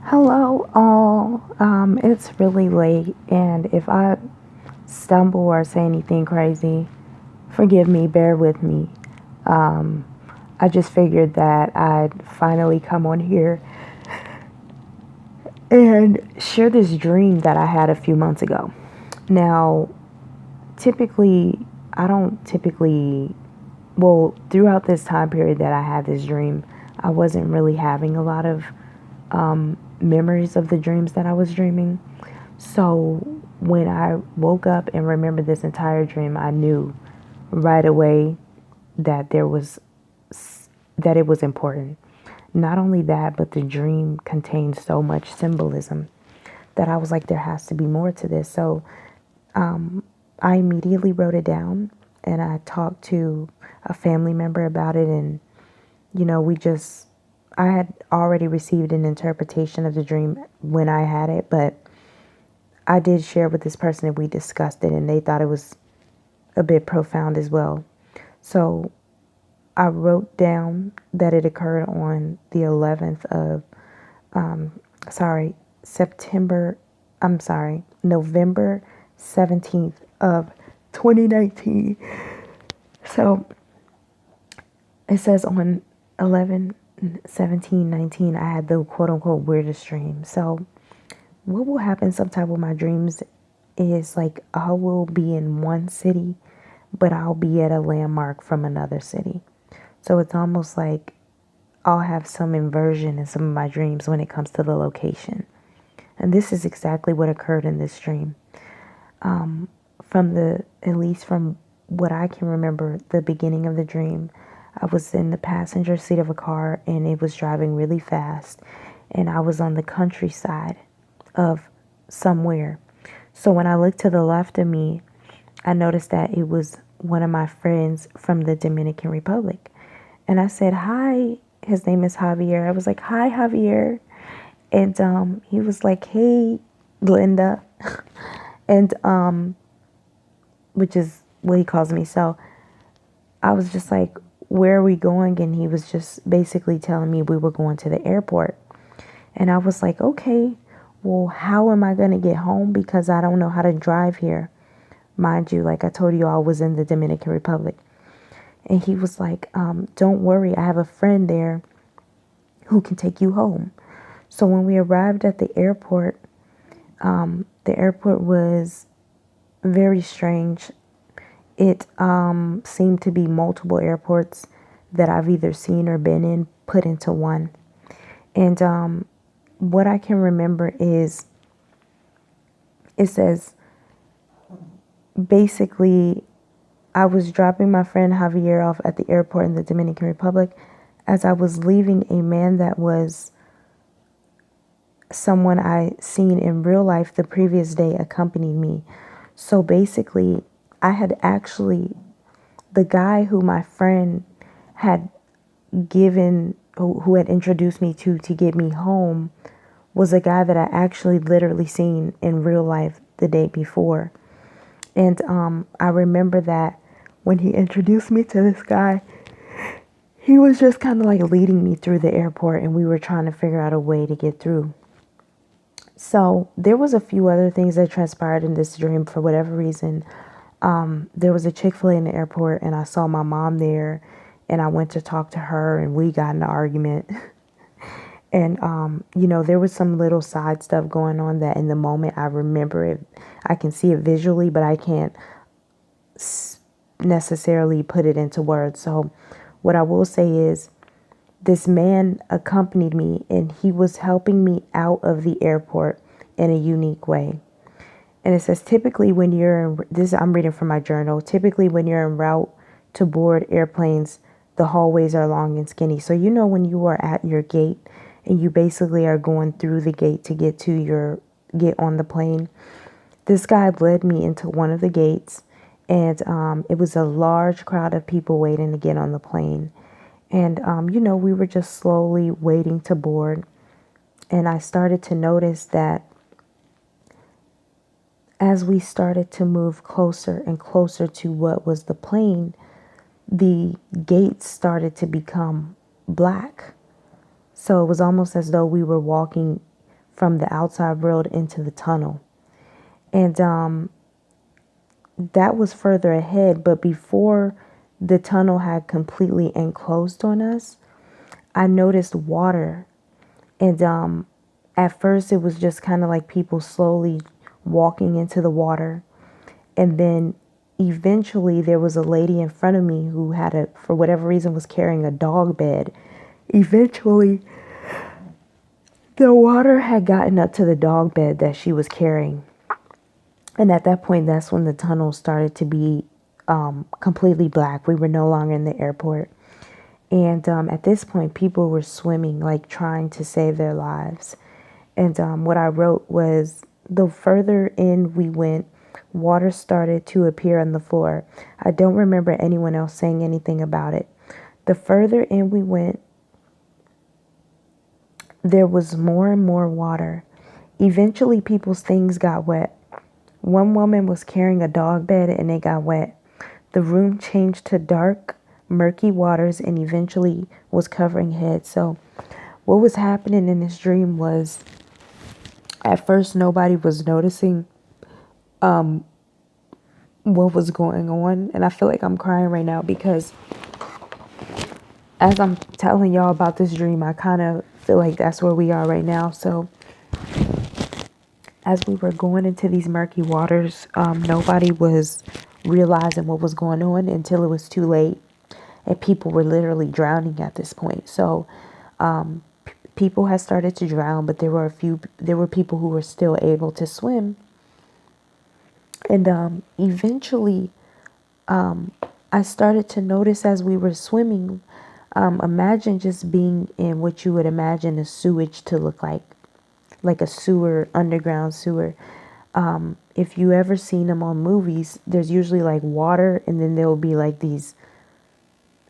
Hello, all. It's really late, and if I stumble or say anything crazy, forgive me, bear with me. Um, I just figured that I'd finally come on here and share this dream that I had a few months ago. Now, typically, I don't typically, well, throughout this time period that I had this dream, I wasn't really having a lot of memories of the dreams that I was dreaming. So when I woke up and remembered this entire dream, I knew right away that that it was important. Not only that, but the dream contained so much symbolism that I was like, there has to be more to this. So I immediately wrote it down and I talked to a family member about it. And, I had already received an interpretation of the dream when I had it, but I did share with this person and we discussed it and they thought it was a bit profound as well. So I wrote down that it occurred on the 11th of, sorry, September, I'm sorry, November 17th of 2019. So it says on 11/17/19, I had the quote unquote weirdest dream. So what will happen sometimes with my dreams is like I will be in one city, but I'll be at a landmark from another city. So it's almost like I'll have some inversion in some of my dreams when it comes to the location. And this is exactly what occurred in this dream. At least from what I can remember, the beginning of the dream, I was in the passenger seat of a car and it was driving really fast. And I was on the countryside of somewhere. So when I looked to the left of me, I noticed that it was one of my friends from the Dominican Republic. And I said, hi. His name is Javier. I was like, hi, Javier. And he was like, hey, Linda. and which is what he calls me. So I was just like, where are we going? And he was just basically telling me we were going to the airport. And I was like, okay, well, how am I going to get home? Because I don't know how to drive here. Mind you, like I told you, I was in the Dominican Republic. And he was like, don't worry, I have a friend there who can take you home. So when we arrived at the airport was very strange. It seemed to be multiple airports that I've either seen or been in put into one. And what I can remember is it says basically I was dropping my friend Javier off at the airport in the Dominican Republic. As I was leaving, a man that was someone I seen in real life the previous day accompanied me. So basically, I had actually, the guy who my friend had who had introduced me to get me home was a guy that I actually literally seen in real life the day before. And I remember that when he introduced me to this guy, he was just kind of like leading me through the airport and we were trying to figure out a way to get through. So there was a few other things that transpired in this dream for whatever reason. There was a Chick-fil-A in the airport and I saw my mom there and I went to talk to her and we got in an argument. And, there was some little side stuff going on that in the moment I remember it. I can see it visually, but I can't necessarily put it into words. So what I will say is this man accompanied me and he was helping me out of the airport in a unique way. And it says, typically when I'm reading from my journal, typically when you're en route to board airplanes, the hallways are long and skinny. So, when you are at your gate and you basically are going through the gate to get on the plane, this guy led me into one of the gates and it was a large crowd of people waiting to get on the plane. And, we were just slowly waiting to board. And I started to notice that as we started to move closer and closer to what was the plane, the gates started to become black. So it was almost as though we were walking from the outside world into the tunnel. And that was further ahead, but before the tunnel had completely enclosed on us, I noticed water. And at first it was just kind of like people slowly walking into the water. And then eventually there was a lady in front of me who for whatever reason, was carrying a dog bed. Eventually, the water had gotten up to the dog bed that she was carrying. And at that point, that's when the tunnel started to be completely black. We were no longer in the airport. And at this point, people were swimming, like trying to save their lives. And what I wrote was, the further in we went, water started to appear on the floor. I don't remember anyone else saying anything about it. The further in we went, there was more and more water. Eventually, people's things got wet. One woman was carrying a dog bed and it got wet. The room changed to dark, murky waters and eventually was covering heads. So what was happening in this dream was, at first nobody was noticing what was going on. And I feel like I'm crying right now because as I'm telling y'all about this dream, I kind of feel like that's where we are right now. So as we were going into these murky waters, nobody was realizing what was going on until it was too late. And people were literally drowning at this point. So people had started to drown, but there were people who were still able to swim. And eventually, I started to notice as we were swimming, imagine just being in what you would imagine a sewage to look like a sewer, underground sewer. If you ever seen them on movies, there's usually like water and then there will be like these,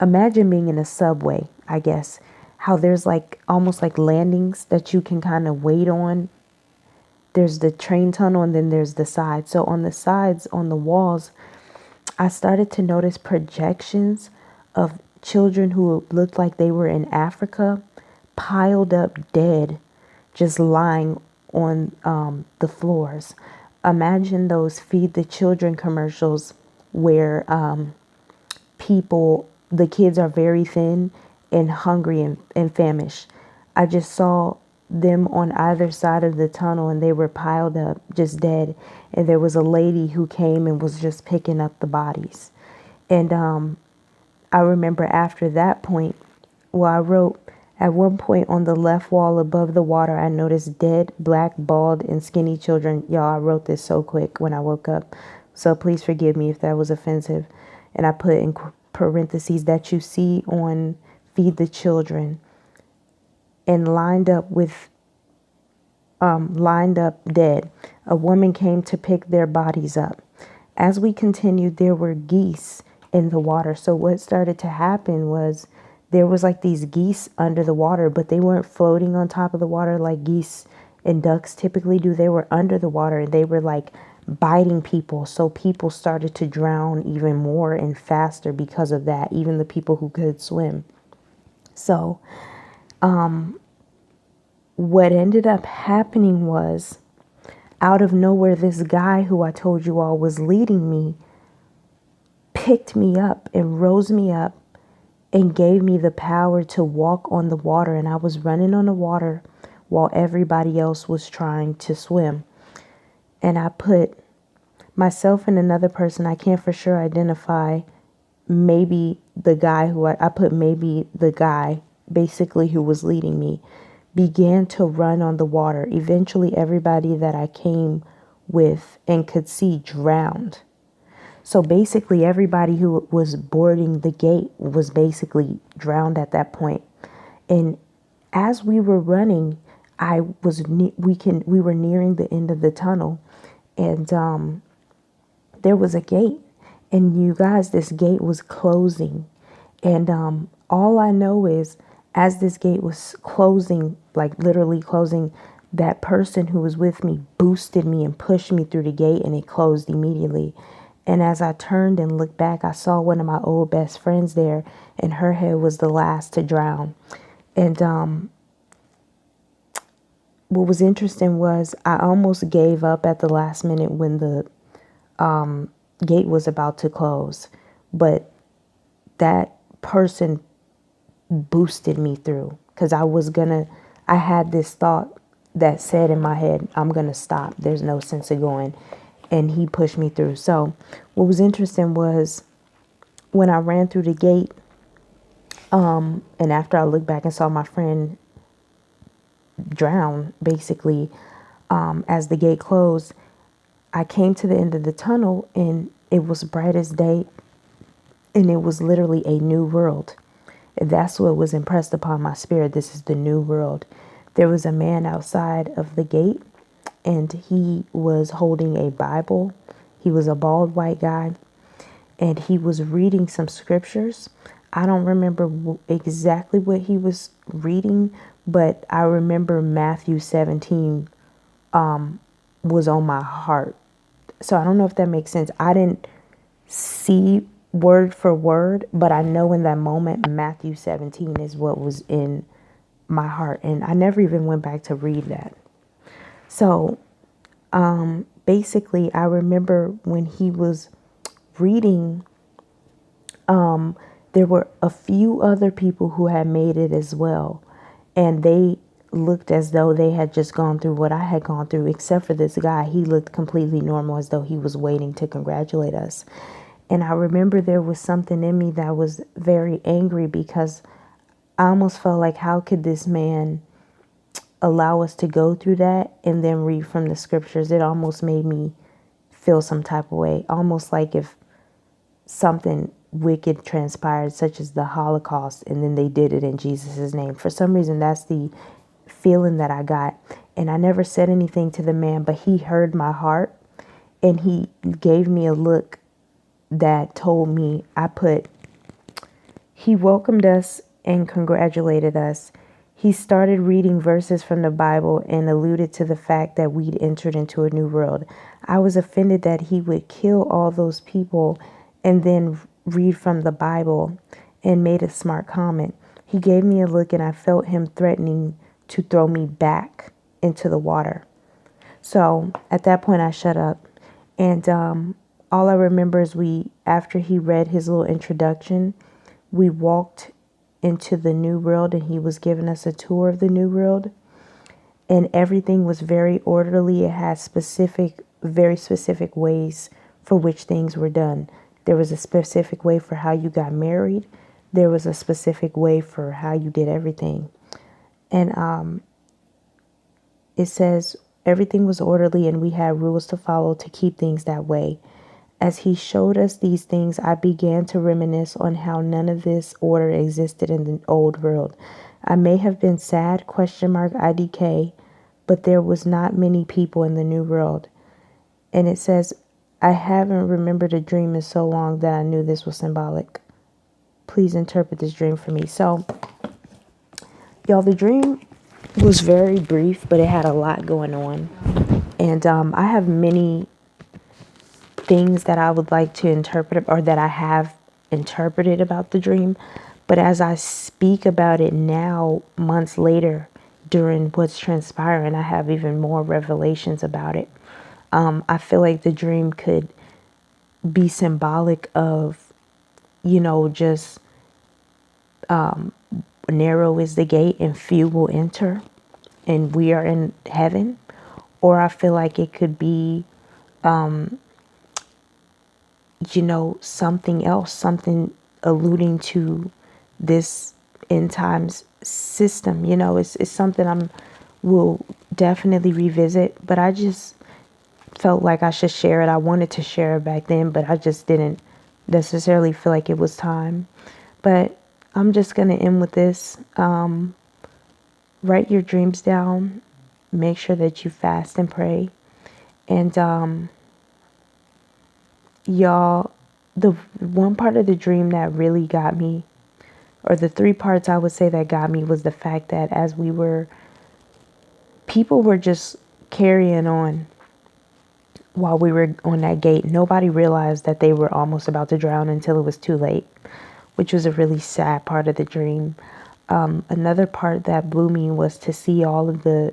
imagine being in a subway, I guess, how there's like almost like landings that you can kind of wait on. There's the train tunnel and then there's the sides. So on the sides, on the walls, I started to notice projections of children who looked like they were in Africa, piled up dead, just lying on the floors. Imagine those Feed the Children commercials where the kids are very thin and hungry and famished. I just saw them on either side of the tunnel and they were piled up, just dead. And there was a lady who came and was just picking up the bodies. And I remember after that point, I wrote, at one point on the left wall above the water, I noticed dead, black, bald, and skinny children. Y'all, I wrote this so quick when I woke up. So please forgive me if that was offensive. And I put in parentheses that you see on Feed the Children. And lined up dead. A woman came to pick their bodies up. As we continued, there were geese in the water. So what started to happen was there was like these geese under the water, but they weren't floating on top of the water like geese and ducks typically do. They were under the water and they were like biting people. So people started to drown even more and faster because of that, even the people who could swim. So what ended up happening was, out of nowhere, this guy who I told you all was leading me picked me up and rose me up and gave me the power to walk on the water. And I was running on the water while everybody else was trying to swim. And I put myself and another person, I can't for sure identify, maybe the guy basically who was leading me, began to run on the water. Eventually, everybody that I came with and could see drowned. So basically, everybody who was boarding the gate was basically drowned at that point. And as we were running, we were nearing the end of the tunnel, and there was a gate. And you guys, this gate was closing. And all I know is, as this gate was closing, like literally closing, that person who was with me boosted me and pushed me through the gate, and it closed immediately. And as I turned and looked back, I saw one of my old best friends there, and her head was the last to drown. And what was interesting was I almost gave up at the last minute when the gate was about to close, but that person boosted me through, because I had this thought that said in my head, I'm gonna stop. There's no sense of going. And he pushed me through. So what was interesting was when I ran through the gate, and after I looked back and saw my friend drown, basically, as the gate closed, I came to the end of the tunnel and it was bright as day, and it was literally a new world. That's what was impressed upon my spirit. This is the new world. There was a man outside of the gate, and he was holding a Bible. He was a bald white guy, and he was reading some scriptures. I don't remember exactly what he was reading, but I remember Matthew 17 was on my heart. So I don't know if that makes sense. I didn't see word for word, but I know in that moment, Matthew 17 is what was in my heart. And I never even went back to read that. So basically, I remember when he was reading, there were a few other people who had made it as well. And they looked as though they had just gone through what I had gone through, except for this guy. He looked completely normal, as though he was waiting to congratulate us. And I remember there was something in me that was very angry, because I almost felt like, how could this man allow us to go through that and then read from the scriptures? It almost made me feel some type of way, almost like if something wicked transpired, such as the Holocaust, and then they did it in Jesus' name. For some reason, that's the feeling that I got. And I never said anything to the man, but he heard my heart, and he gave me a look that told me, he welcomed us and congratulated us. He started reading verses from the Bible and alluded to the fact that we'd entered into a new world. I was offended that he would kill all those people and then read from the Bible, and made a smart comment. He gave me a look, and I felt him threatening to throw me back into the water. So at that point, I shut up. And all I remember is after he read his little introduction, we walked into the new world, and he was giving us a tour of the new world. And everything was very orderly. It had very specific ways for which things were done. There was a specific way for how you got married. There was a specific way for how you did everything. And it says everything was orderly, and we had rules to follow to keep things that way. As he showed us these things, I began to reminisce on how none of this order existed in the old world. I may have been sad, IDK, but there was not many people in the new world. And it says, I haven't remembered a dream in so long that I knew this was symbolic. Please interpret this dream for me. So, y'all, the dream was very brief, but it had a lot going on. And I have many things that I would like to interpret, or that I have interpreted about the dream. But as I speak about it now, months later, during what's transpiring, I have even more revelations about it. I feel like the dream could be symbolic of, just narrow is the gate and few will enter, and we are in heaven. Or I feel like it could be, something else, something alluding to this end times system. It's something will definitely revisit, but I just felt like I should share it. I wanted to share it back then, but I just didn't necessarily feel like it was time. But I'm just going to end with this. Write your dreams down. Make sure that you fast and pray. And y'all, the one part of the dream that really got me, or the three parts I would say that got me, was the fact that as people were just carrying on while we were on that gate. Nobody realized that they were almost about to drown until it was too late, which was a really sad part of the dream. Another part that blew me was to see all of the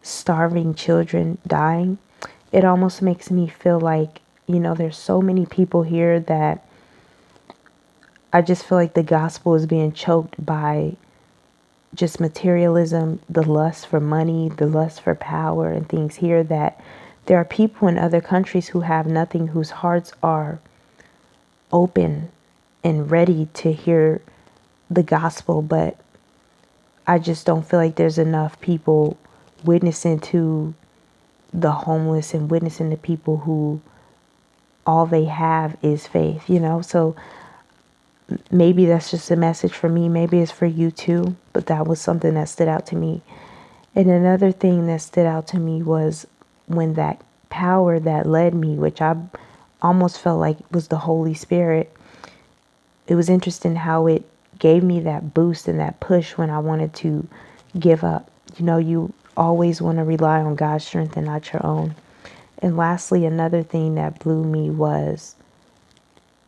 starving children dying, it almost makes me feel like, there's so many people here that I just feel like the gospel is being choked by just materialism, the lust for money, the lust for power and things here, that there are people in other countries who have nothing, whose hearts are open and ready to hear the gospel, but I just don't feel like there's enough people witnessing to the homeless and witnessing to people who all they have is faith. So maybe that's just a message for me. Maybe it's for you too, but that was something that stood out to me. And another thing that stood out to me was when that power that led me, which I almost felt like was the Holy Spirit, it was interesting how it gave me that boost and that push when I wanted to give up. You always want to rely on God's strength and not your own. And lastly, another thing that blew me was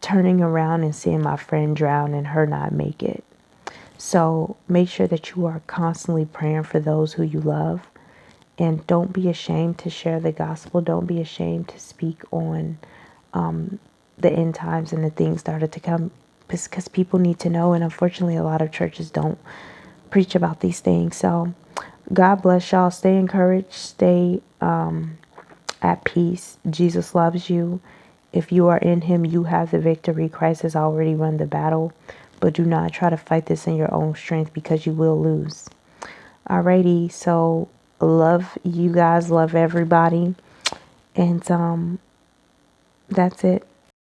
turning around and seeing my friend drown and her not make it. So make sure that you are constantly praying for those who you love. And don't be ashamed to share the gospel. Don't be ashamed to speak on the end times and the things that are to come, because people need to know. And unfortunately, a lot of churches don't preach about these things. So God bless y'all. Stay encouraged. Stay at peace. Jesus loves you. If you are in him, you have the victory. Christ has already run the battle. But do not try to fight this in your own strength, because you will lose. Alrighty, so love you guys, love everybody. And that's it.